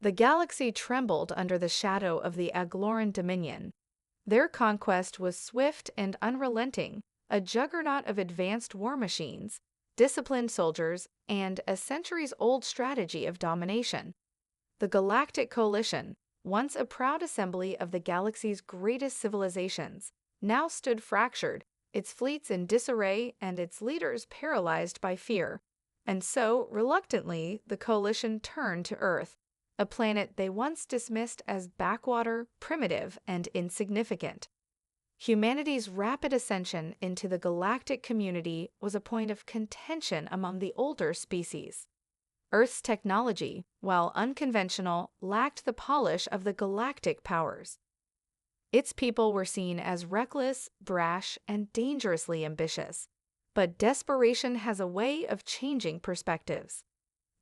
The galaxy trembled under the shadow of the Agloran dominion. Their conquest was swift and unrelenting, a juggernaut of advanced war machines, disciplined soldiers, and a centuries-old strategy of domination. The Galactic Coalition, once a proud assembly of the galaxy's greatest civilizations, now stood fractured, its fleets in disarray and its leaders paralyzed by fear. And so, reluctantly, the Coalition turned to Earth, a planet they once dismissed as backwater, primitive, and insignificant. Humanity's rapid ascension into the galactic community was a point of contention among the older species. Earth's technology, while unconventional, lacked the polish of the galactic powers. Its people were seen as reckless, brash, and dangerously ambitious. But desperation has a way of changing perspectives.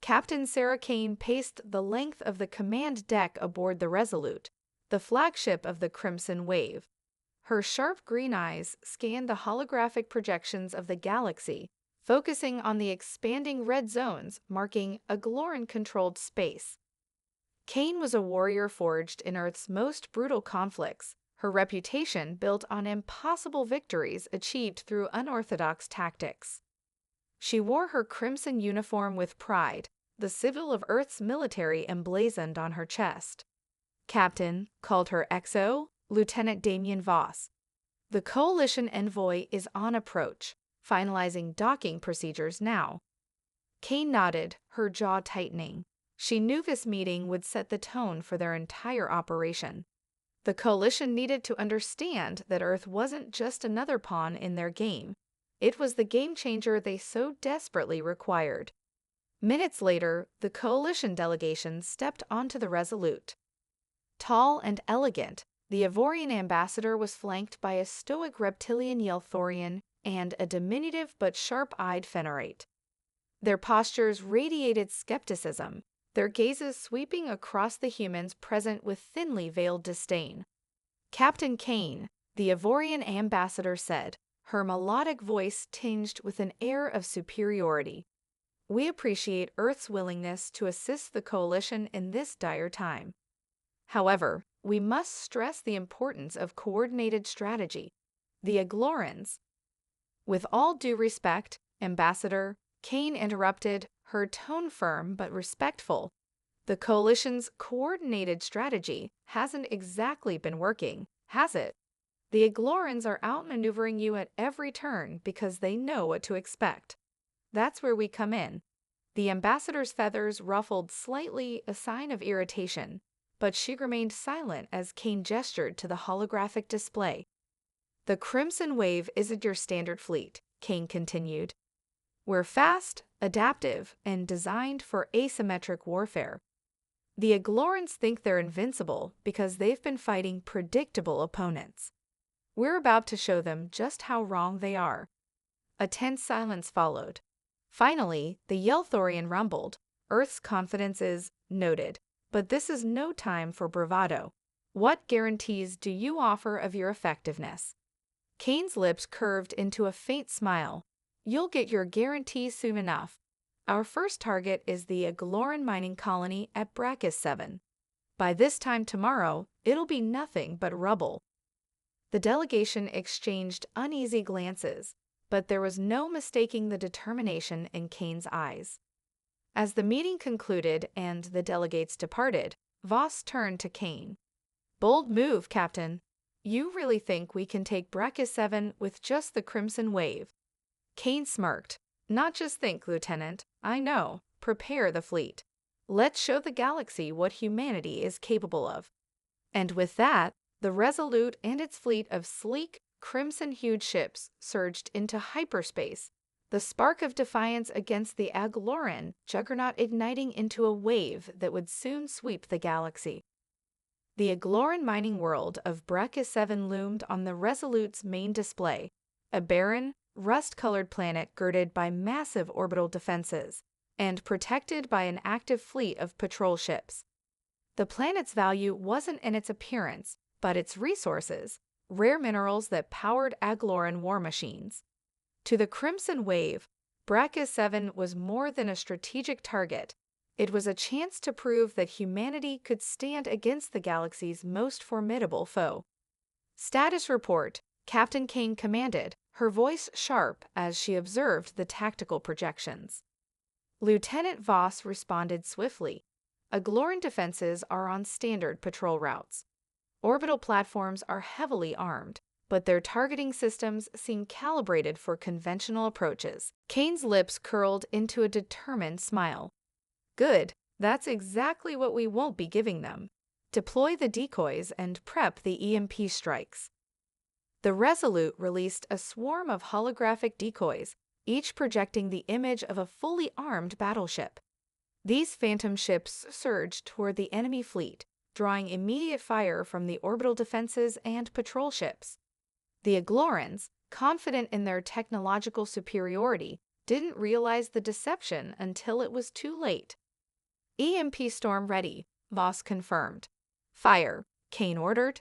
Captain Sarah Kane paced the length of the command deck aboard the Resolute, the flagship of the Crimson Wave. Her sharp green eyes scanned the holographic projections of the galaxy, focusing on the expanding red zones marking Agloran-controlled space. Kane was a warrior forged in Earth's most brutal conflicts, her reputation built on impossible victories achieved through unorthodox tactics. She wore her crimson uniform with pride, the sigil of Earth's military emblazoned on her chest. Captain called her XO, Lieutenant Damien Voss. The Coalition envoy is on approach, finalizing docking procedures now. Kane nodded, her jaw tightening. She knew this meeting would set the tone for their entire operation. The Coalition needed to understand that Earth wasn't just another pawn in their game. It was the game-changer they so desperately required. Minutes later, the Coalition delegation stepped onto the Resolute. Tall and elegant, the Ivorian ambassador was flanked by a stoic reptilian Yelthorian and a diminutive but sharp-eyed Fennerate. Their postures radiated skepticism, their gazes sweeping across the humans present with thinly veiled disdain. Captain Kane, the Ivorian ambassador said, her melodic voice tinged with an air of superiority. We appreciate Earth's willingness to assist the Coalition in this dire time. However, we must stress the importance of coordinated strategy. The Aglorans. With all due respect, Ambassador, Kane interrupted, her tone firm but respectful. The Coalition's coordinated strategy hasn't exactly been working, has it? The Aglorans are outmaneuvering you at every turn because they know what to expect. That's where we come in. The ambassador's feathers ruffled slightly, a sign of irritation, but she remained silent as Kane gestured to the holographic display. The Crimson Wave isn't your standard fleet, Kane continued. We're fast, adaptive, and designed for asymmetric warfare. The Aglorans think they're invincible because they've been fighting predictable opponents. We're about to show them just how wrong they are. A tense silence followed. Finally, the Yelthorian rumbled. Earth's confidence is noted, but this is no time for bravado. What guarantees do you offer of your effectiveness? Kane's lips curved into a faint smile. You'll get your guarantee soon enough. Our first target is the Agloran mining colony at Brachis 7. By this time tomorrow, it'll be nothing but rubble. The delegation exchanged uneasy glances, but there was no mistaking the determination in Kane's eyes. As the meeting concluded and the delegates departed, Voss turned to Kane. Bold move, Captain. You really think we can take Brachis 7 with just the Crimson Wave? Kane smirked. Not just think, Lieutenant. I know. Prepare the fleet. Let's show the galaxy what humanity is capable of. And with that, the Resolute and its fleet of sleek, crimson-hued ships surged into hyperspace, the spark of defiance against the Agloran juggernaut igniting into a wave that would soon sweep the galaxy. The Agloran mining world of Brachis 7 loomed on the Resolute's main display, a barren, rust-colored planet girded by massive orbital defenses and protected by an active fleet of patrol ships. The planet's value wasn't in its appearance, but its resources, rare minerals that powered Agloran war machines. To the Crimson Wave, Brachis 7 was more than a strategic target. It was a chance to prove that humanity could stand against the galaxy's most formidable foe. "Status report," Captain Kane commanded, her voice sharp as she observed the tactical projections. Lieutenant Voss responded swiftly. "Agloran defenses are on standard patrol routes. Orbital platforms are heavily armed, but their targeting systems seem calibrated for conventional approaches." Kane's lips curled into a determined smile. "Good, that's exactly what we won't be giving them. Deploy the decoys and prep the EMP strikes." The Resolute released a swarm of holographic decoys, each projecting the image of a fully armed battleship. These phantom ships surged toward the enemy fleet, drawing immediate fire from the orbital defenses and patrol ships. The Aglorans, confident in their technological superiority, didn't realize the deception until it was too late. "EMP storm ready," Voss confirmed. "Fire," Kane ordered.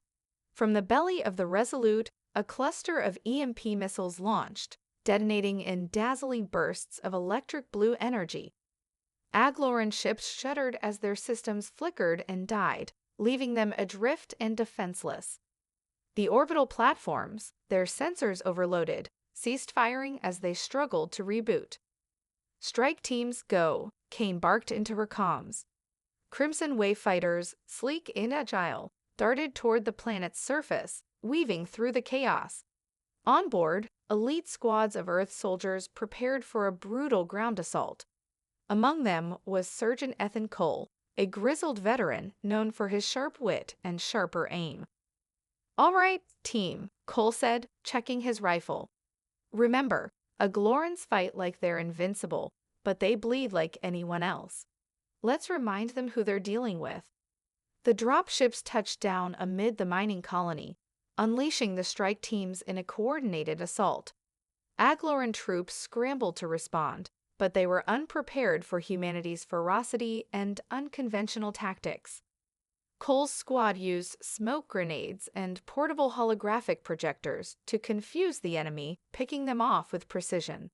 From the belly of the Resolute, a cluster of EMP missiles launched, detonating in dazzling bursts of electric blue energy. Agloran ships shuddered as their systems flickered and died, leaving them adrift and defenseless. The orbital platforms, their sensors overloaded, ceased firing as they struggled to reboot. "Strike teams, go," Kane barked into her comms. Crimson Wave fighters, sleek and agile, darted toward the planet's surface, weaving through the chaos. On board, elite squads of Earth soldiers prepared for a brutal ground assault. Among them was Sergeant Ethan Cole, a grizzled veteran known for his sharp wit and sharper aim. "All right, team," Cole said, checking his rifle. "Remember, Aglorans fight like they're invincible, but they bleed like anyone else. Let's remind them who they're dealing with." The dropships touched down amid the mining colony, unleashing the strike teams in a coordinated assault. Agloran troops scrambled to respond, but they were unprepared for humanity's ferocity and unconventional tactics. Cole's squad used smoke grenades and portable holographic projectors to confuse the enemy, picking them off with precision.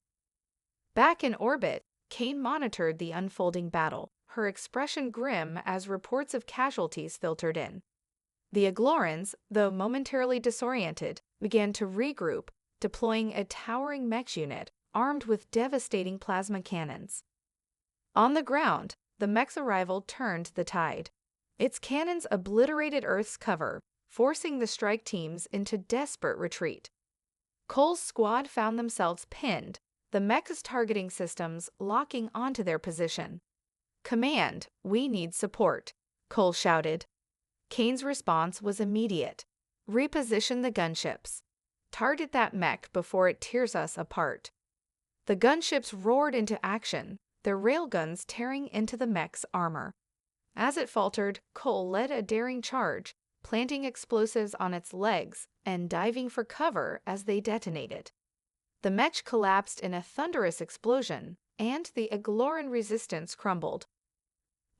Back in orbit, Kane monitored the unfolding battle, her expression grim as reports of casualties filtered in. The Aglorans, though momentarily disoriented, began to regroup, deploying a towering mech unit armed with devastating plasma cannons. On the ground, the mech's arrival turned the tide. Its cannons obliterated Earth's cover, forcing the strike teams into desperate retreat. Cole's squad found themselves pinned, the mech's targeting systems locking onto their position. "Command, we need support," Cole shouted. Kane's response was immediate. "Reposition the gunships. Target that mech before it tears us apart." The gunships roared into action, their railguns tearing into the mech's armor. As it faltered, Cole led a daring charge, planting explosives on its legs and diving for cover as they detonated. The mech collapsed in a thunderous explosion, and the Agloran resistance crumbled.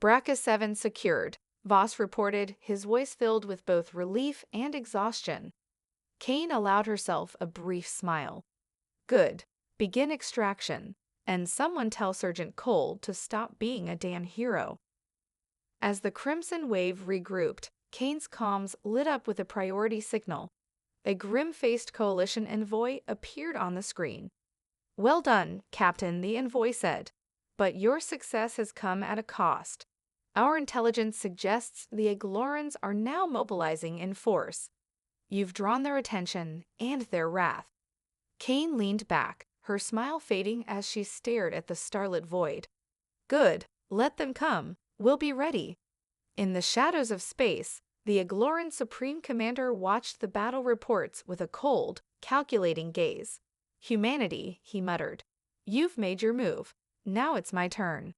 "Bracca 7 secured," Voss reported, his voice filled with both relief and exhaustion. Kane allowed herself a brief smile. "Good. Begin extraction, and someone tell Sergeant Cole to stop being a damn hero." As the Crimson Wave regrouped, Kane's comms lit up with a priority signal. A grim-faced coalition envoy appeared on the screen. "Well done, Captain," the envoy said. "But your success has come at a cost. Our intelligence suggests the Aglorans are now mobilizing in force. You've drawn their attention and their wrath." Kane leaned back, her smile fading as she stared at the starlit void. "Good, let them come. We'll be ready." In the shadows of space, the Agloran Supreme Commander watched the battle reports with a cold, calculating gaze. "Humanity," he muttered. "You've made your move. Now it's my turn."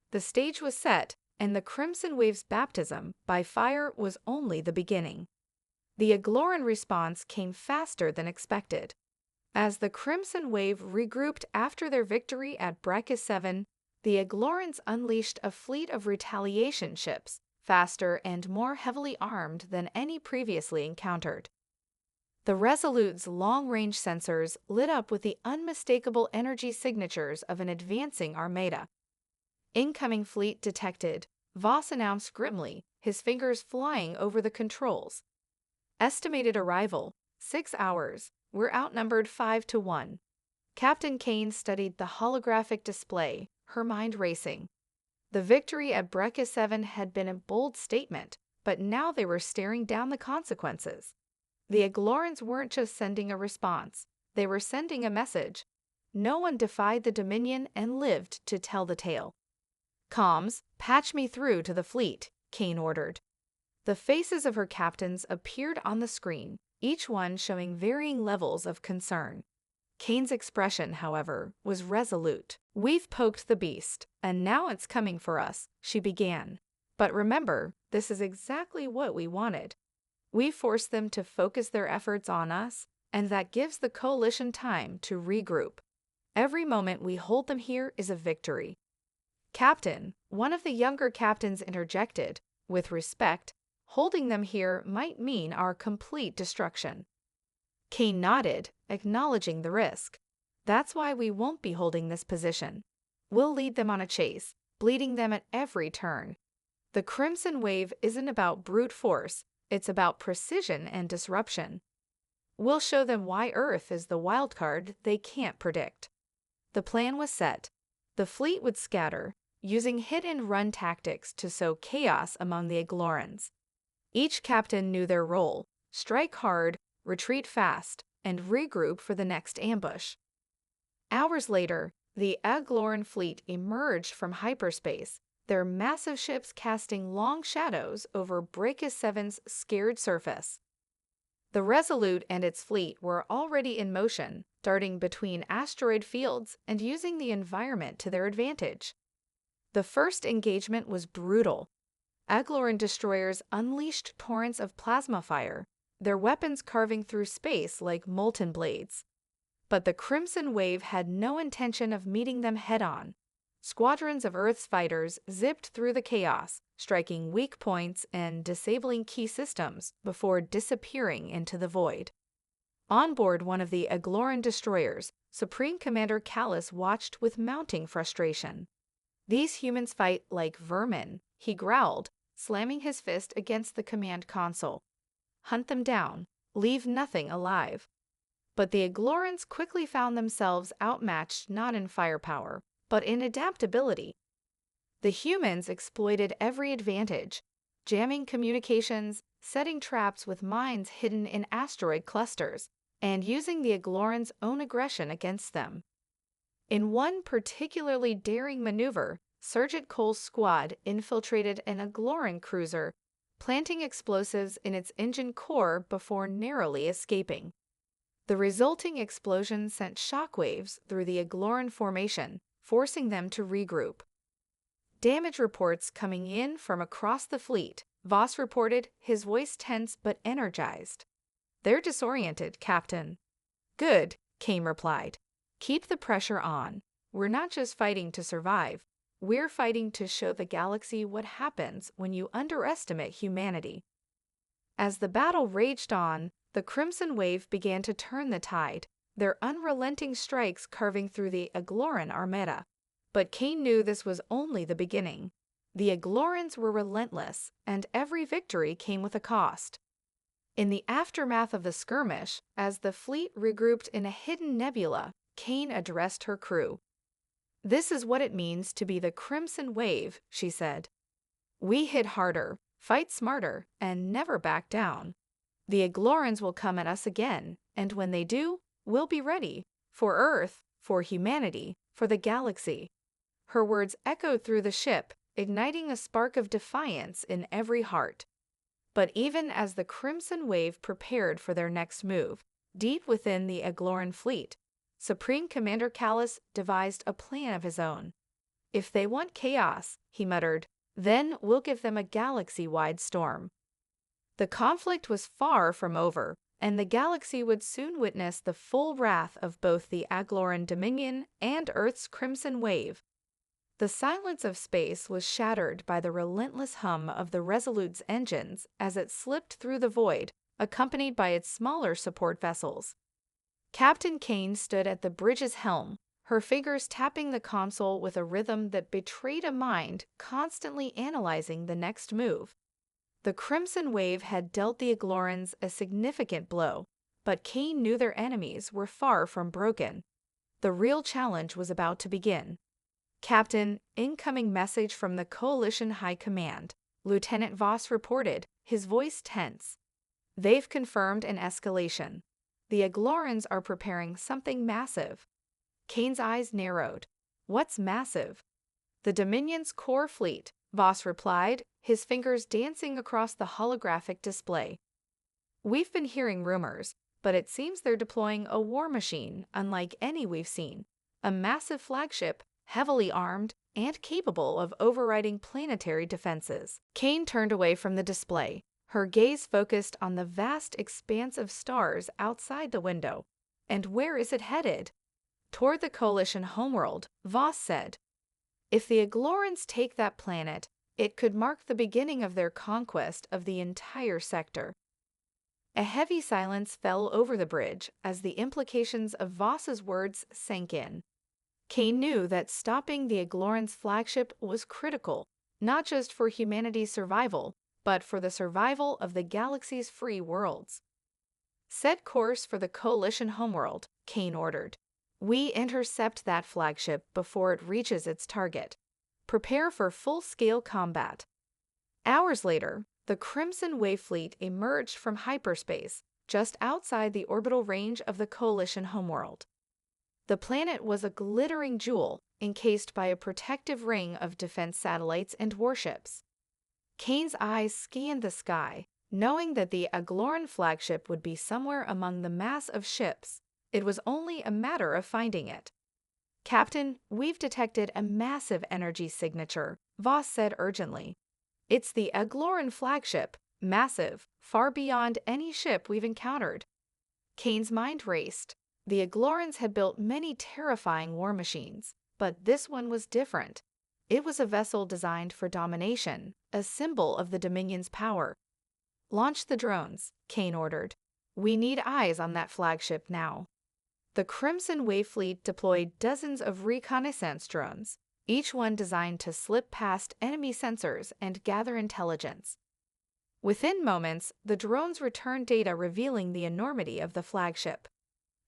The stage was set, and the Crimson Wave's baptism by fire was only the beginning. The Agloran response came faster than expected. As the Crimson Wave regrouped after their victory at Bracca 7, the Aglorans unleashed a fleet of retaliation ships, faster and more heavily armed than any previously encountered. The Resolute's long-range sensors lit up with the unmistakable energy signatures of an advancing armada. Incoming fleet detected, Voss announced grimly, his fingers flying over the controls. Estimated arrival, 6 hours. We're outnumbered 5-1. Captain Kane studied the holographic display, her mind racing. The victory at Brecca 7 had been a bold statement, but now they were staring down the consequences. The Aglorans weren't just sending a response, they were sending a message. No one defied the Dominion and lived to tell the tale. "Comms, patch me through to the fleet," Kane ordered. The faces of her captains appeared on the screen, each one showing varying levels of concern. Kane's expression, however, was resolute. "We've poked the beast, and now it's coming for us," she began. "But remember, this is exactly what we wanted. We forced them to focus their efforts on us, and that gives the coalition time to regroup. Every moment we hold them here is a victory." "Captain," one of the younger captains interjected, with respect, "holding them here might mean our complete destruction." Kane nodded, acknowledging the risk. "That's why we won't be holding this position. We'll lead them on a chase, bleeding them at every turn. The Crimson Wave isn't about brute force, it's about precision and disruption. We'll show them why Earth is the wild card they can't predict." The plan was set. The fleet would scatter, using hit-and-run tactics to sow chaos among the Aglorans. Each captain knew their role: strike hard, retreat fast, and regroup for the next ambush. Hours later, the Agloran fleet emerged from hyperspace, their massive ships casting long shadows over Brecca 7's scared surface. The Resolute and its fleet were already in motion, darting between asteroid fields and using the environment to their advantage. The first engagement was brutal. Agloran destroyers unleashed torrents of plasma fire, their weapons carving through space like molten blades. But the Crimson Wave had no intention of meeting them head-on. Squadrons of Earth's fighters zipped through the chaos, striking weak points and disabling key systems before disappearing into the void. On board one of the Agloran destroyers, Supreme Commander Callus watched with mounting frustration. "These humans fight like vermin," he growled, slamming his fist against the command console. "Hunt them down, leave nothing alive." But the Aglorans quickly found themselves outmatched not in firepower, but in adaptability. The humans exploited every advantage, jamming communications, setting traps with mines hidden in asteroid clusters, and using the Aglorans' own aggression against them. In one particularly daring maneuver, Sergeant Cole's squad infiltrated an Agloran cruiser, planting explosives in its engine core before narrowly escaping. The resulting explosion sent shockwaves through the Agloran formation, forcing them to regroup. Damage reports coming in from across the fleet, Voss reported, his voice tense but energized. "They're disoriented, Captain." "Good," Kane replied. "Keep the pressure on. We're not just fighting to survive. We're fighting to show the galaxy what happens when you underestimate humanity." As the battle raged on, the Crimson Wave began to turn the tide, their unrelenting strikes carving through the Agloran armada. But Kane knew this was only the beginning. The Aglorans were relentless, and every victory came with a cost. In the aftermath of the skirmish, as the fleet regrouped in a hidden nebula, Kane addressed her crew. "This is what it means to be the Crimson Wave," she said. "We hit harder, fight smarter, and never back down. The Aglorans will come at us again, and when they do, we'll be ready. For Earth, for humanity, for the galaxy." Her words echoed through the ship, igniting a spark of defiance in every heart. But even as the Crimson Wave prepared for their next move, deep within the Agloran fleet, Supreme Commander Callus devised a plan of his own. "If they want chaos," he muttered, "then we'll give them a galaxy-wide storm." The conflict was far from over, and the galaxy would soon witness the full wrath of both the Agloran Dominion and Earth's Crimson Wave. The silence of space was shattered by the relentless hum of the Resolute's engines as it slipped through the void, accompanied by its smaller support vessels. Captain Kane stood at the bridge's helm, her fingers tapping the console with a rhythm that betrayed a mind constantly analyzing the next move. The Crimson Wave had dealt the Aglorans a significant blow, but Kane knew their enemies were far from broken. The real challenge was about to begin. "Captain, incoming message from the Coalition High Command," Lieutenant Voss reported, his voice tense. "They've confirmed an escalation. The Aglorans are preparing something massive." Kane's eyes narrowed. "What's massive?" "The Dominion's core fleet," Voss replied, his fingers dancing across the holographic display. "We've been hearing rumors, but it seems they're deploying a war machine unlike any we've seen. A massive flagship, heavily armed, and capable of overriding planetary defenses." Kane turned away from the display, her gaze focused on the vast expanse of stars outside the window. "And where is it headed?" "Toward the Coalition homeworld," Voss said. "If the Aglorans take that planet, it could mark the beginning of their conquest of the entire sector." A heavy silence fell over the bridge as the implications of Voss's words sank in. Kane knew that stopping the Aglorans' flagship was critical, not just for humanity's survival, but for the survival of the galaxy's free worlds. "Set course for the Coalition homeworld," Kane ordered. "We intercept that flagship before it reaches its target. Prepare for full-scale combat." Hours later, the Crimson Wave fleet emerged from hyperspace, just outside the orbital range of the Coalition homeworld. The planet was a glittering jewel, encased by a protective ring of defense satellites and warships. Kane's eyes scanned the sky, knowing that the Agloran flagship would be somewhere among the mass of ships. It was only a matter of finding it. "Captain, we've detected a massive energy signature," Voss said urgently. "It's the Agloran flagship, massive, far beyond any ship we've encountered." Kane's mind raced. The Aglorans had built many terrifying war machines, but this one was different. It was a vessel designed for domination, a symbol of the Dominion's power. "Launch the drones," Kane ordered. "We need eyes on that flagship now." The Crimson Wave fleet deployed dozens of reconnaissance drones, each one designed to slip past enemy sensors and gather intelligence. Within moments, the drones returned data revealing the enormity of the flagship.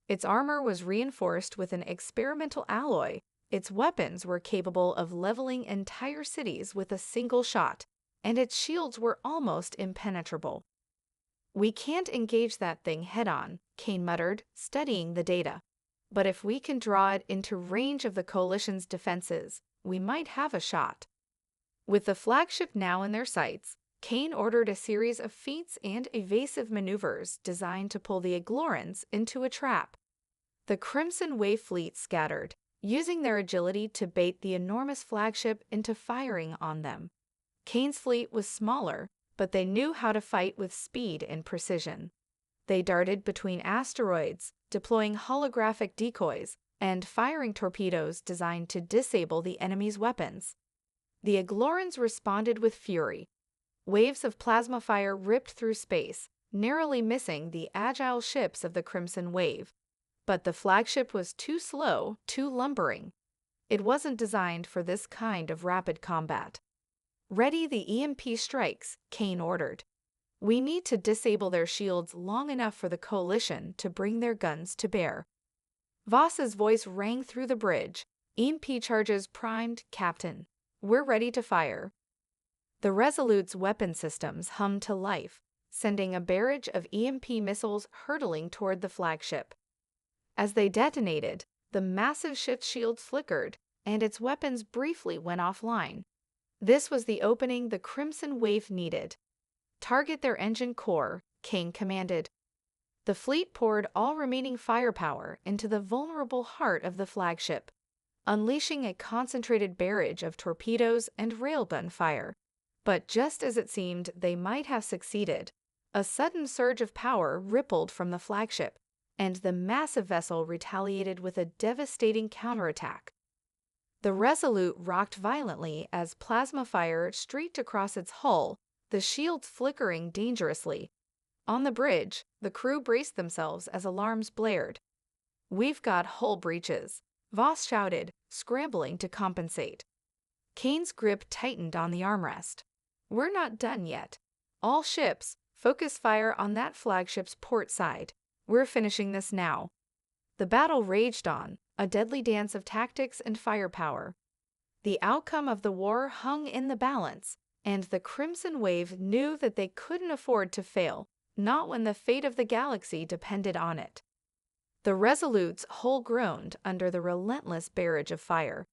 Its armor was reinforced with an experimental alloy. Its weapons were capable of leveling entire cities with a single shot, and its shields were almost impenetrable. "We can't engage that thing head-on," Kane muttered, studying the data. "But if we can draw it into range of the Coalition's defenses, we might have a shot." With the flagship now in their sights, Kane ordered a series of feats and evasive maneuvers designed to pull the Aglorans into a trap. The Crimson Wave fleet scattered, using their agility to bait the enormous flagship into firing on them. Kane's fleet was smaller, but they knew how to fight with speed and precision. They darted between asteroids, deploying holographic decoys and firing torpedoes designed to disable the enemy's weapons. The Aglorans responded with fury. Waves of plasma fire ripped through space, narrowly missing the agile ships of the Crimson Wave. But the flagship was too slow, too lumbering. It wasn't designed for this kind of rapid combat. "Ready the EMP strikes," Kane ordered. "We need to disable their shields long enough for the Coalition to bring their guns to bear." Voss's voice rang through the bridge. "EMP charges primed, Captain. We're ready to fire." The Resolute's weapon systems hummed to life, sending a barrage of EMP missiles hurtling toward the flagship. As they detonated, the massive ship's shields flickered, and its weapons briefly went offline. This was the opening the Crimson Wave needed. "Target their engine core," Kane commanded. The fleet poured all remaining firepower into the vulnerable heart of the flagship, unleashing a concentrated barrage of torpedoes and railgun fire. But just as it seemed they might have succeeded, a sudden surge of power rippled from the flagship, and the massive vessel retaliated with a devastating counterattack. The Resolute rocked violently as plasma fire streaked across its hull, the shields flickering dangerously. On the bridge, the crew braced themselves as alarms blared. "We've got hull breaches," Voss shouted, scrambling to compensate. Kane's grip tightened on the armrest. We're not done yet. All ships, focus fire on that flagship's port side. We're finishing this now. The battle raged on, a deadly dance of tactics and firepower. The outcome of the war hung in the balance, and the Crimson Wave knew that they couldn't afford to fail, not when the fate of the galaxy depended on it. The Resolute's hull groaned under the relentless barrage of fire.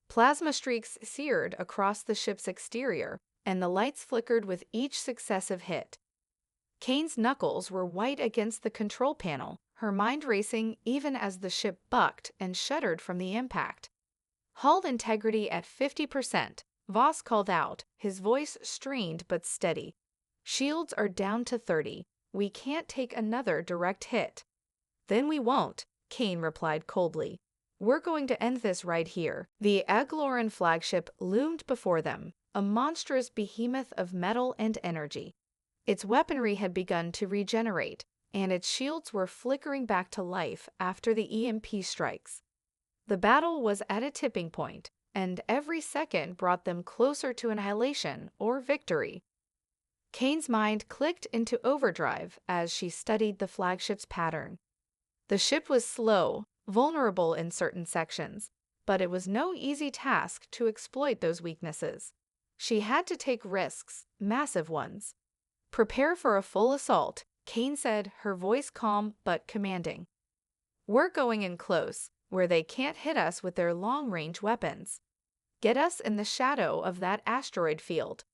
Plasma streaks seared across the ship's exterior, and the lights flickered with each successive hit. Kane's knuckles were white against the control panel, her mind racing even as the ship bucked and shuddered from the impact. Hull integrity at 50%, Voss called out, his voice strained but steady. Shields are down to 30. We can't take another direct hit. Then we won't, Kane replied coldly. We're going to end this right here. The Agloran flagship loomed before them, a monstrous behemoth of metal and energy. Its weaponry had begun to regenerate, and its shields were flickering back to life after the EMP strikes. The battle was at a tipping point, and every second brought them closer to annihilation or victory. Kane's mind clicked into overdrive as she studied the flagship's pattern. The ship was slow, vulnerable in certain sections, but it was no easy task to exploit those weaknesses. She had to take risks, massive ones. Prepare for a full assault, Kane said, her voice calm but commanding. We're going in close, where they can't hit us with their long-range weapons. Get us in the shadow of that asteroid field.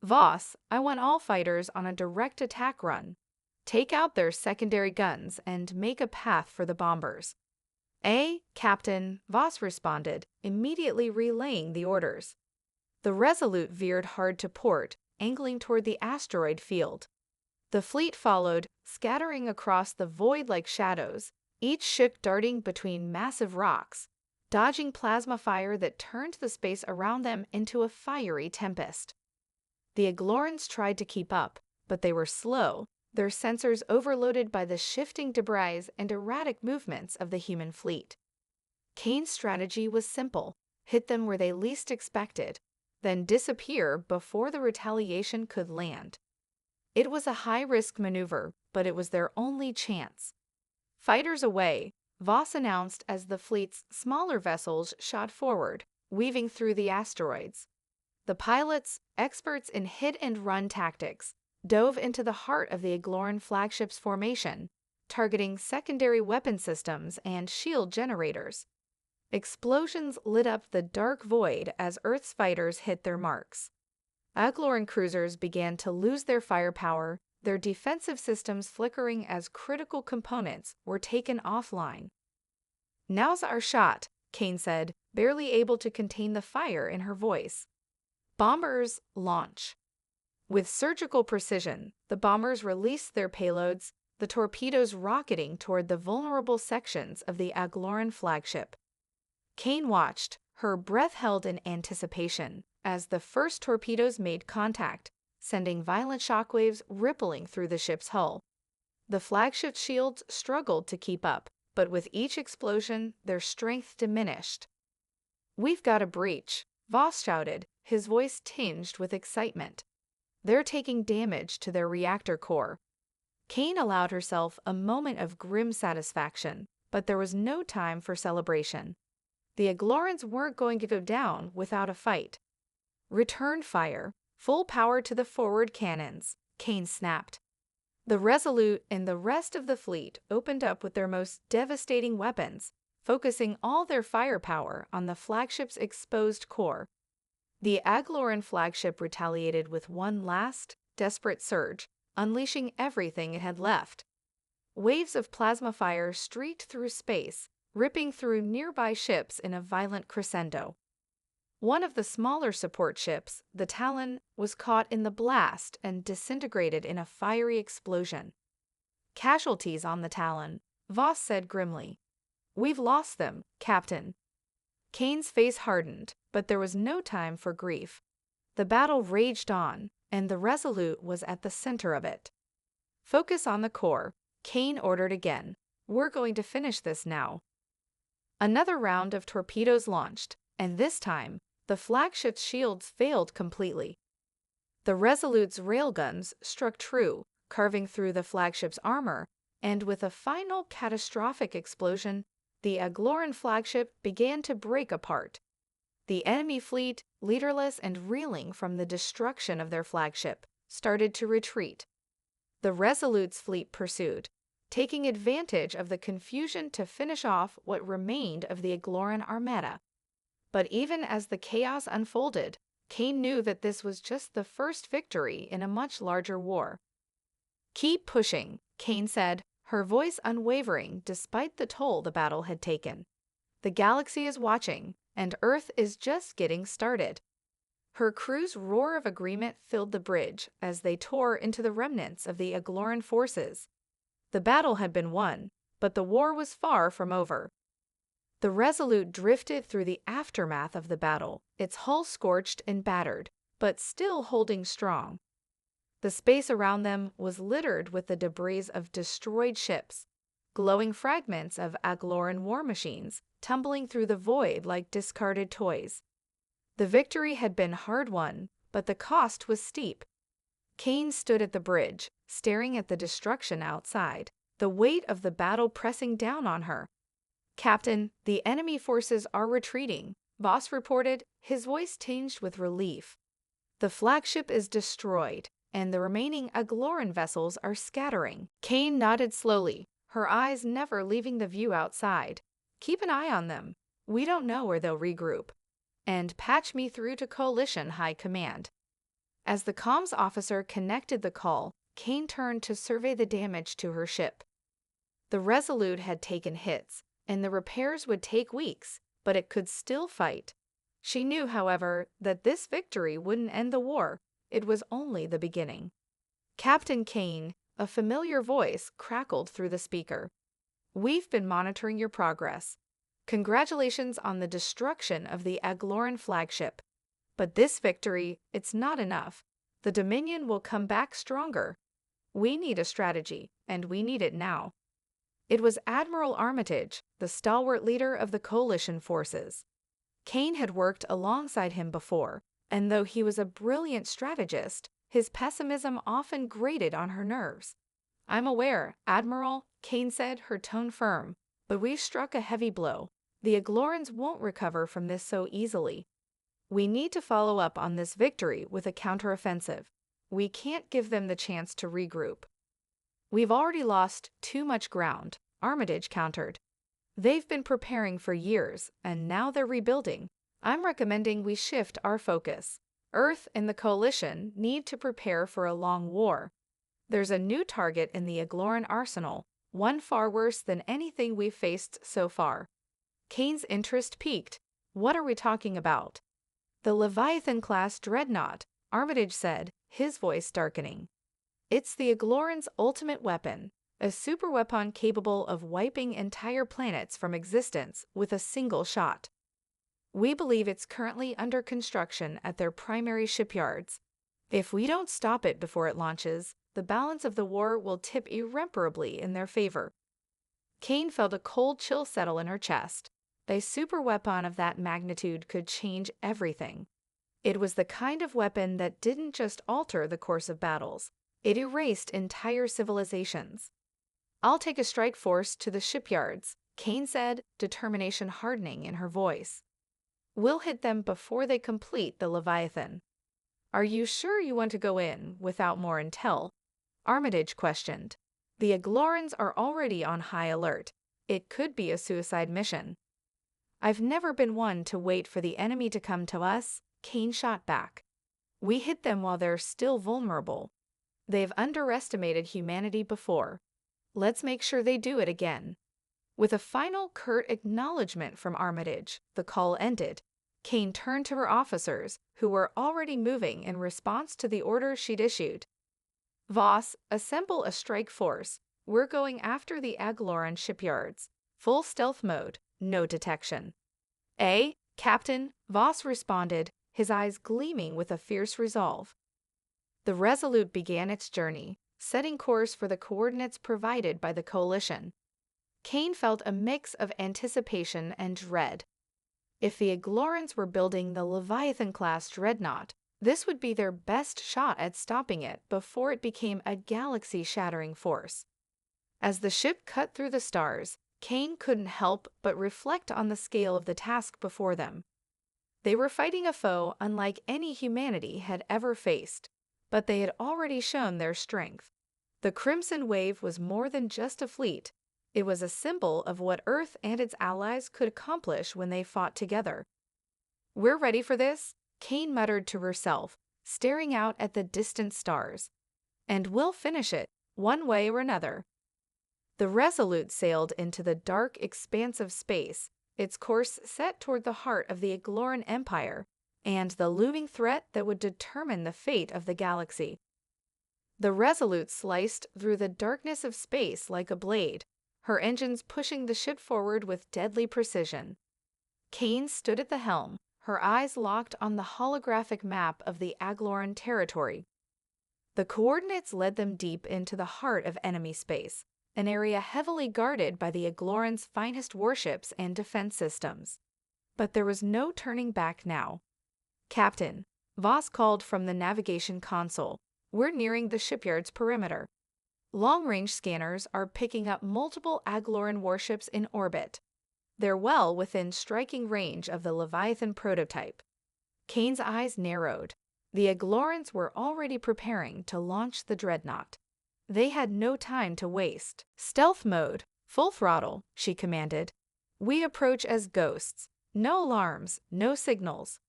Voss, I want all fighters on a direct attack run. Take out their secondary guns and make a path for the bombers. Captain, Voss responded, immediately relaying the orders. The Resolute veered hard to port, angling toward the asteroid field. The fleet followed, scattering across the void like shadows, each ship darting between massive rocks, dodging plasma fire that turned the space around them into a fiery tempest. The Aglorans tried to keep up, but they were slow, their sensors overloaded by the shifting debris and erratic movements of the human fleet. Kane's strategy was simple: hit them where they least expected, then disappear before the retaliation could land. It was a high-risk maneuver, but it was their only chance. Fighters away, Voss announced as the fleet's smaller vessels shot forward, weaving through the asteroids. The pilots, experts in hit-and-run tactics, dove into the heart of the Agloran flagship's formation, targeting secondary weapon systems and shield generators. Explosions lit up the dark void as Earth's fighters hit their marks. Agloran cruisers began to lose their firepower, their defensive systems flickering as critical components were taken offline. Now's our shot, Kane said, barely able to contain the fire in her voice. Bombers, launch. With surgical precision, the bombers released their payloads, the torpedoes rocketing toward the vulnerable sections of the Agloran flagship. Kane watched, her breath held in anticipation, as the first torpedoes made contact, sending violent shockwaves rippling through the ship's hull. The flagship's shields struggled to keep up, but with each explosion, their strength diminished. We've got a breach, Voss shouted, his voice tinged with excitement. They're taking damage to their reactor core. Kane allowed herself a moment of grim satisfaction, but there was no time for celebration. The Aglorans weren't going to go down without a fight. Return fire, full power to the forward cannons, Kane snapped. The Resolute and the rest of the fleet opened up with their most devastating weapons, focusing all their firepower on the flagship's exposed core. The Agloran flagship retaliated with one last, desperate surge, unleashing everything it had left. Waves of plasma fire streaked through space, ripping through nearby ships in a violent crescendo. One of the smaller support ships, the Talon, was caught in the blast and disintegrated in a fiery explosion. Casualties on the Talon, Voss said grimly. We've lost them, Captain. Kane's face hardened, but there was no time for grief. The battle raged on, and the Resolute was at the center of it. Focus on the core, Kane ordered again. We're going to finish this now. Another round of torpedoes launched, and this time, the flagship's shields failed completely. The Resolute's railguns struck true, carving through the flagship's armor, and with a final catastrophic explosion, the Agloran flagship began to break apart. The enemy fleet, leaderless and reeling from the destruction of their flagship, started to retreat. The Resolute's fleet pursued, taking advantage of the confusion to finish off what remained of the Agloran armada. But even as the chaos unfolded, Kane knew that this was just the first victory in a much larger war. "Keep pushing," Kane said, her voice unwavering despite the toll the battle had taken. "The galaxy is watching, and Earth is just getting started." Her crew's roar of agreement filled the bridge as they tore into the remnants of the Agloran forces. The battle had been won, but the war was far from over. The Resolute drifted through the aftermath of the battle, its hull scorched and battered, but still holding strong. The space around them was littered with the debris of destroyed ships, glowing fragments of Agloran war machines tumbling through the void like discarded toys. The victory had been hard-won, but the cost was steep. Kane stood at the bridge, staring at the destruction outside, the weight of the battle pressing down on her. "Captain, the enemy forces are retreating," Voss reported, his voice tinged with relief. "The flagship is destroyed, and the remaining Agloran vessels are scattering." Kane nodded slowly, her eyes never leaving the view outside. "Keep an eye on them. We don't know where they'll regroup. And patch me through to Coalition High Command." As the comms officer connected the call, Kane turned to survey the damage to her ship. The Resolute had taken hits, and the repairs would take weeks, but it could still fight. She knew, however, that this victory wouldn't end the war. It was only the beginning. "Captain Kane," a familiar voice crackled through the speaker. "We've been monitoring your progress. Congratulations on the destruction of the Agloran flagship. But this victory, it's not enough. The Dominion will come back stronger. We need a strategy, and we need it now." It was Admiral Armitage, the stalwart leader of the coalition forces. Kane had worked alongside him before, and though he was a brilliant strategist, his pessimism often grated on her nerves. "I'm aware, Admiral," Kane said, her tone firm, "but we've struck a heavy blow. The Aglorans won't recover from this so easily. We need to follow up on this victory with a counteroffensive. We can't give them the chance to regroup." "We've already lost too much ground," Armitage countered. "They've been preparing for years, and now they're rebuilding. I'm recommending we shift our focus. Earth and the Coalition need to prepare for a long war. There's a new target in the Agloran arsenal, one far worse than anything we've faced so far." Kane's interest peaked. "What are we talking about?" "The Leviathan-class dreadnought," Armitage said, his voice darkening. "It's the Agloran's ultimate weapon, a superweapon capable of wiping entire planets from existence with a single shot. We believe it's currently under construction at their primary shipyards. If we don't stop it before it launches, the balance of the war will tip irreparably in their favor." Kane felt a cold chill settle in her chest. A superweapon of that magnitude could change everything. It was the kind of weapon that didn't just alter the course of battles. It erased entire civilizations. "I'll take a strike force to the shipyards," Kane said, determination hardening in her voice. "We'll hit them before they complete the Leviathan." "Are you sure you want to go in without more intel?" Armitage questioned. "The Aglorans are already on high alert. It could be a suicide mission." "I've never been one to wait for the enemy to come to us," Kane shot back. "We hit them while they're still vulnerable. They've underestimated humanity before. Let's make sure they do it again." With a final curt acknowledgement from Armitage, the call ended. Kane turned to her officers, who were already moving in response to the orders she'd issued. "Voss, assemble a strike force. We're going after the Agloran shipyards. Full stealth mode, no detection." Captain," Voss responded, his eyes gleaming with a fierce resolve. The Resolute began its journey, setting course for the coordinates provided by the Coalition. Kane felt a mix of anticipation and dread. If the Aglorans were building the Leviathan-class dreadnought, this would be their best shot at stopping it before it became a galaxy-shattering force. As the ship cut through the stars, Kane couldn't help but reflect on the scale of the task before them. They were fighting a foe unlike any humanity had ever faced, but they had already shown their strength. The Crimson Wave was more than just a fleet. It was a symbol of what Earth and its allies could accomplish when they fought together. "We're ready for this," Kane muttered to herself, staring out at the distant stars. "And we'll finish it, one way or another." The Resolute sailed into the dark expanse of space, its course set toward the heart of the Agloran Empire and the looming threat that would determine the fate of the galaxy. The Resolute sliced through the darkness of space like a blade, her engines pushing the ship forward with deadly precision. Kane stood at the helm, her eyes locked on the holographic map of the Agloran territory. The coordinates led them deep into the heart of enemy space, an area heavily guarded by the Aglorans' finest warships and defense systems. But there was no turning back now. "Captain," Voss called from the navigation console, "we're nearing the shipyard's perimeter. Long-range scanners are picking up multiple Agloran warships in orbit. They're well within striking range of the Leviathan prototype." Kane's eyes narrowed. The Aglorans were already preparing to launch the dreadnought. They had no time to waste. "Stealth mode, full throttle," she commanded. "We approach as ghosts. No alarms, no signals.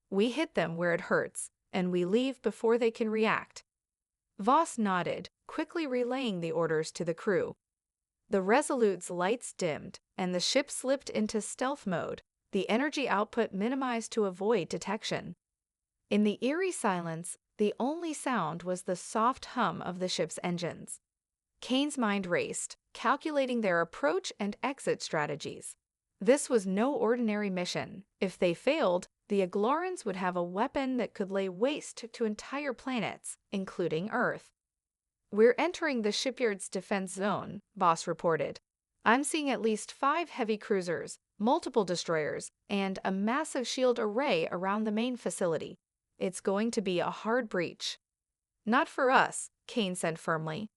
We hit them where it hurts, and we leave before they can react." Voss nodded, quickly relaying the orders to the crew. The Resolute's lights dimmed, and the ship slipped into stealth mode, the energy output minimized to avoid detection. In the eerie silence, the only sound was the soft hum of the ship's engines. Kane's mind raced, calculating their approach and exit strategies. This was no ordinary mission. If they failed, the Aglorans would have a weapon that could lay waste to entire planets, including Earth. "We're entering the shipyard's defense zone," Voss reported. "I'm seeing at least 5 heavy cruisers, multiple destroyers, and a massive shield array around the main facility. It's going to be a hard breach." "Not for us," Kane said firmly.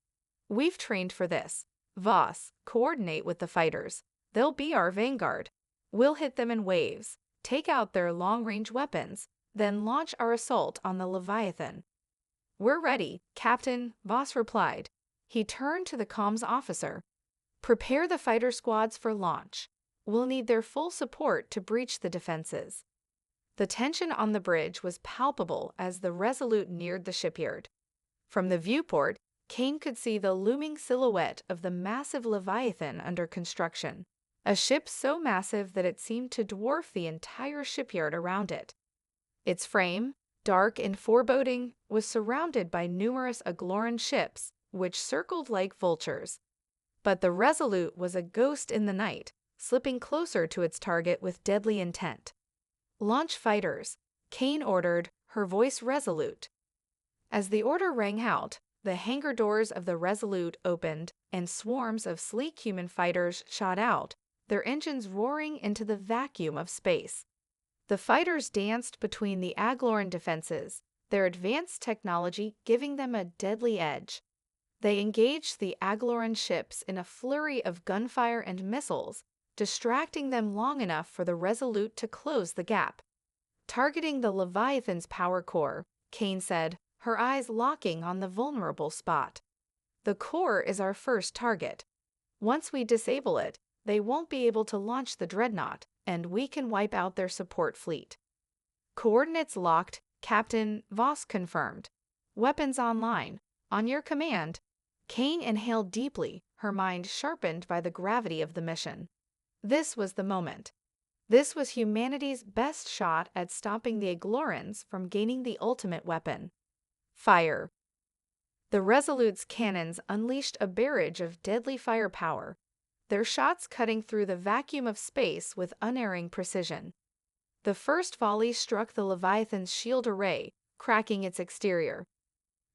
"We've trained for this. Voss, coordinate with the fighters. They'll be our vanguard. We'll hit them in waves, take out their long-range weapons, then launch our assault on the Leviathan." "We're ready, Captain," Voss replied. He turned to the comms officer. "Prepare the fighter squads for launch. We'll need their full support to breach the defenses." The tension on the bridge was palpable as the Resolute neared the shipyard. From the viewport, Kane could see the looming silhouette of the massive Leviathan under construction, a ship so massive that it seemed to dwarf the entire shipyard around it. Its frame, dark and foreboding, was surrounded by numerous Agloran ships, which circled like vultures. But the Resolute was a ghost in the night, slipping closer to its target with deadly intent. "Launch fighters," Kane ordered, her voice resolute. As the order rang out, the hangar doors of the Resolute opened, and swarms of sleek human fighters shot out, their engines roaring into the vacuum of space. The fighters danced between the Agloran defenses, their advanced technology giving them a deadly edge. They engaged the Agloran ships in a flurry of gunfire and missiles, distracting them long enough for the Resolute to close the gap. "Targeting the Leviathan's power core," Kane said, her eyes locking on the vulnerable spot. "The core is our first target. Once we disable it, they won't be able to launch the dreadnought, and we can wipe out their support fleet." "Coordinates locked," Captain Voss confirmed. "Weapons online. On your command." Kane inhaled deeply, her mind sharpened by the gravity of the mission. This was the moment. This was humanity's best shot at stopping the Aglorans from gaining the ultimate weapon. Fire. The Resolute's cannons unleashed a barrage of deadly firepower, their shots cutting through the vacuum of space with unerring precision. The first volley struck the Leviathan's shield array, cracking its exterior.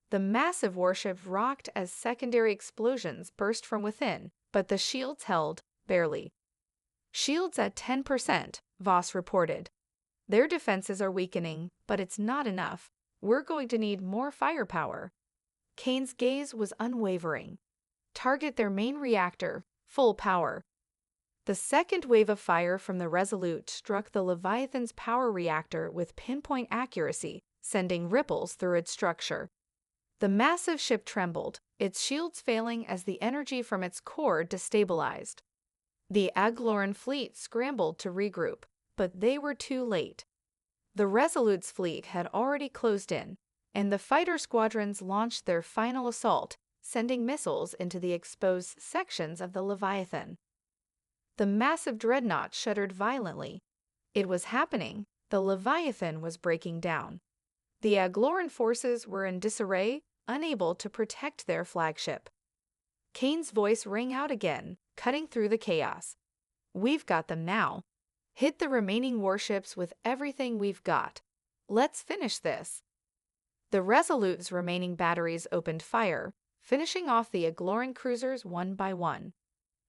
The massive warship rocked as secondary explosions burst from within, but the shields held, barely. Shields at 10%, Voss reported. Their defenses are weakening, but it's not enough. We're going to need more firepower. Kane's gaze was unwavering. Target their main reactor, full power. The second wave of fire from the Resolute struck the Leviathan's power reactor with pinpoint accuracy, sending ripples through its structure. The massive ship trembled, its shields failing as the energy from its core destabilized. The Agloran fleet scrambled to regroup, but they were too late. The Resolute's fleet had already closed in, and the fighter squadrons launched their final assault, sending missiles into the exposed sections of the Leviathan. The massive dreadnought shuddered violently. It was happening. The Leviathan was breaking down. The Agloran forces were in disarray, unable to protect their flagship. Kane's voice rang out again, cutting through the chaos. We've got them now. Hit the remaining warships with everything we've got. Let's finish this. The Resolute's remaining batteries opened fire, finishing off the Agloran cruisers one by one.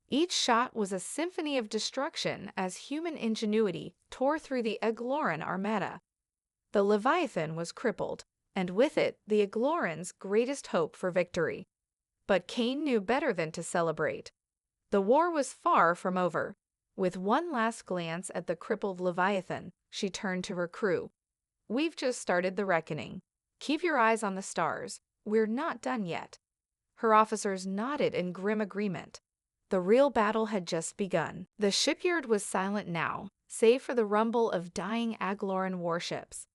Each shot was a symphony of destruction as human ingenuity tore through the Agloran armada. The Leviathan was crippled, and with it the Agloran's greatest hope for victory. But Kane knew better than to celebrate. The war was far from over. With one last glance at the crippled Leviathan, she turned to her crew. We've just started the reckoning. Keep your eyes on the stars. We're not done yet. Her officers nodded in grim agreement. The real battle had just begun. The shipyard was silent now, save for the rumble of dying Agloran warships.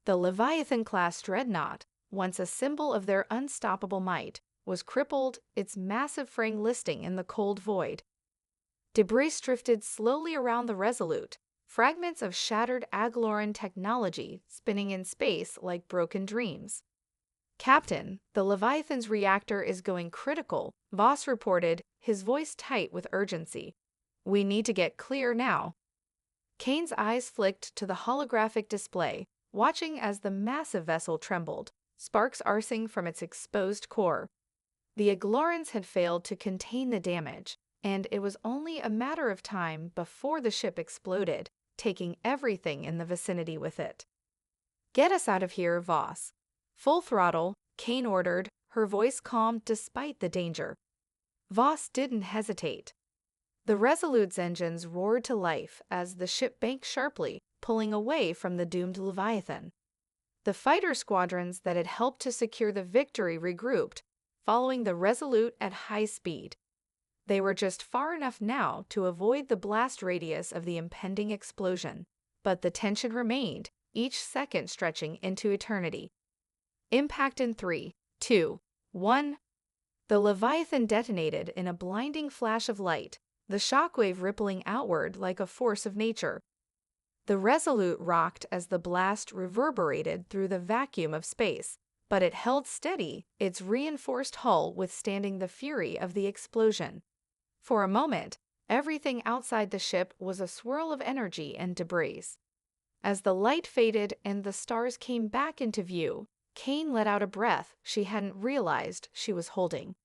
The Leviathan-class dreadnought, once a symbol of their unstoppable might, was crippled, its massive frame listing in the cold void. Debris drifted slowly around the Resolute, fragments of shattered Agloran technology spinning in space like broken dreams. Captain, the Leviathan's reactor is going critical, Voss reported, his voice tight with urgency. We need to get clear now. Kane's eyes flicked to the holographic display, watching as the massive vessel trembled, sparks arcing from its exposed core. The Aglorans had failed to contain the damage, and it was only a matter of time before the ship exploded, taking everything in the vicinity with it. Get us out of here, Voss. Full throttle, Kane ordered, her voice calm despite the danger. Voss didn't hesitate. The Resolute's engines roared to life as the ship banked sharply, pulling away from the doomed Leviathan. The fighter squadrons that had helped to secure the victory regrouped, following the Resolute at high speed. They were just far enough now to avoid the blast radius of the impending explosion, but the tension remained, each second stretching into eternity. Impact in 3, 2, 1. The Leviathan detonated in a blinding flash of light, the shockwave rippling outward like a force of nature. The Resolute rocked as the blast reverberated through the vacuum of space, but it held steady, its reinforced hull withstanding the fury of the explosion. For a moment, everything outside the ship was a swirl of energy and debris. As the light faded and the stars came back into view, Kane let out a breath she hadn't realized she was holding.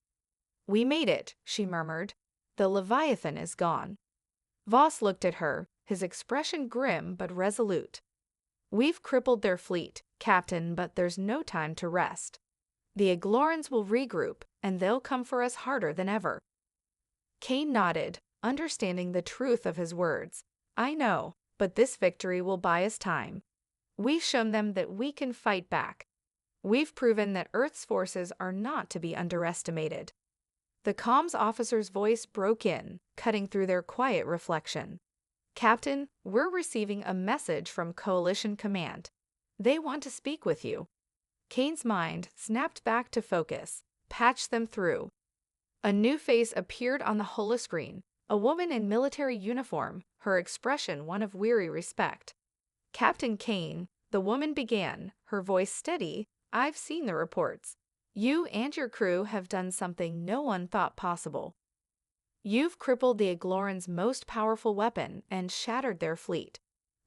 We made it, she murmured. The Leviathan is gone. Voss looked at her, his expression grim but resolute. We've crippled their fleet, Captain, but there's no time to rest. The Aglorans will regroup, and they'll come for us harder than ever. Kane nodded, understanding the truth of his words. I know, but this victory will buy us time. We've shown them that we can fight back. We've proven that Earth's forces are not to be underestimated. The comms officer's voice broke in, cutting through their quiet reflection. Captain, we're receiving a message from Coalition Command. They want to speak with you. Kane's mind snapped back to focus. Patch them through. A new face appeared on the holoscreen, a woman in military uniform, her expression one of weary respect. Captain Kane, the woman began, her voice steady, I've seen the reports. You and your crew have done something no one thought possible. You've crippled the Agloran's most powerful weapon and shattered their fleet.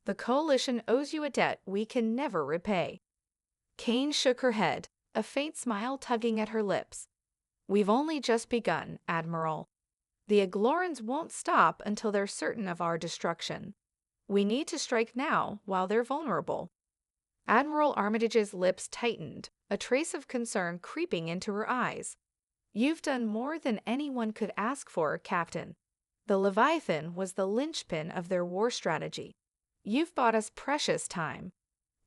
The Coalition owes you a debt we can never repay. Kane shook her head, a faint smile tugging at her lips. We've only just begun, Admiral. The Aglorans won't stop until they're certain of our destruction. We need to strike now while they're vulnerable." Admiral Armitage's lips tightened, a trace of concern creeping into her eyes. "You've done more than anyone could ask for, Captain. The Leviathan was the linchpin of their war strategy. You've bought us precious time.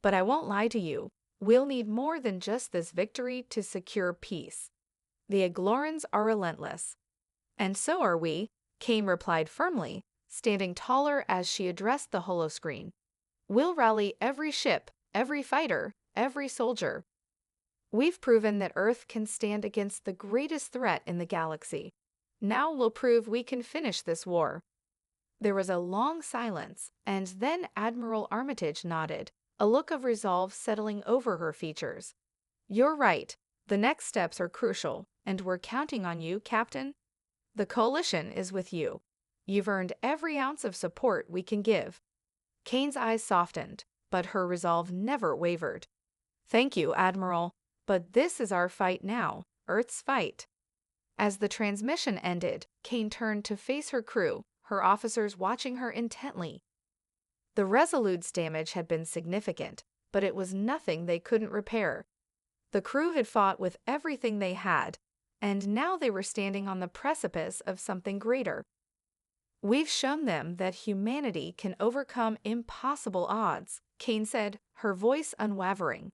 But I won't lie to you, we'll need more than just this victory to secure peace. The Aglorans are relentless." "And so are we," Kane replied firmly, standing taller as she addressed the holoscreen. "We'll rally every ship, every fighter, every soldier. We've proven that Earth can stand against the greatest threat in the galaxy. Now we'll prove we can finish this war." There was a long silence, and then Admiral Armitage nodded, a look of resolve settling over her features. "You're right. The next steps are crucial, and we're counting on you, Captain. The coalition is with you. You've earned every ounce of support we can give." Kane's eyes softened, but her resolve never wavered. "Thank you, Admiral. But this is our fight now, Earth's fight." As the transmission ended, Kane turned to face her crew, her officers watching her intently. The Resolute's damage had been significant, but it was nothing they couldn't repair. The crew had fought with everything they had, and now they were standing on the precipice of something greater. "We've shown them that humanity can overcome impossible odds," Kane said, her voice unwavering.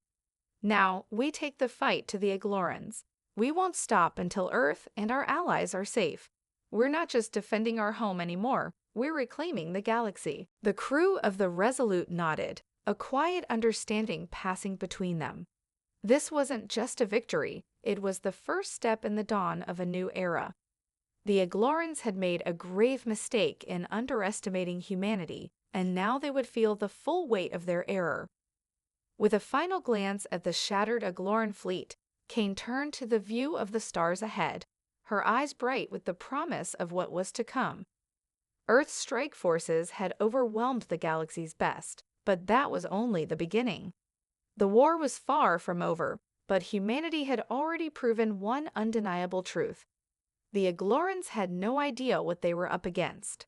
"Now we take the fight to the Aglorans. We won't stop until Earth and our allies are safe. We're not just defending our home anymore, we're reclaiming the galaxy." The crew of the Resolute nodded, a quiet understanding passing between them. This wasn't just a victory, it was the first step in the dawn of a new era. The Aglorans had made a grave mistake in underestimating humanity, and now they would feel the full weight of their error. With a final glance at the shattered Agloran fleet, Kane turned to the view of the stars ahead, her eyes bright with the promise of what was to come. Earth's strike forces had overwhelmed the galaxy's best, but that was only the beginning. The war was far from over, but humanity had already proven one undeniable truth. The Aglorans had no idea what they were up against.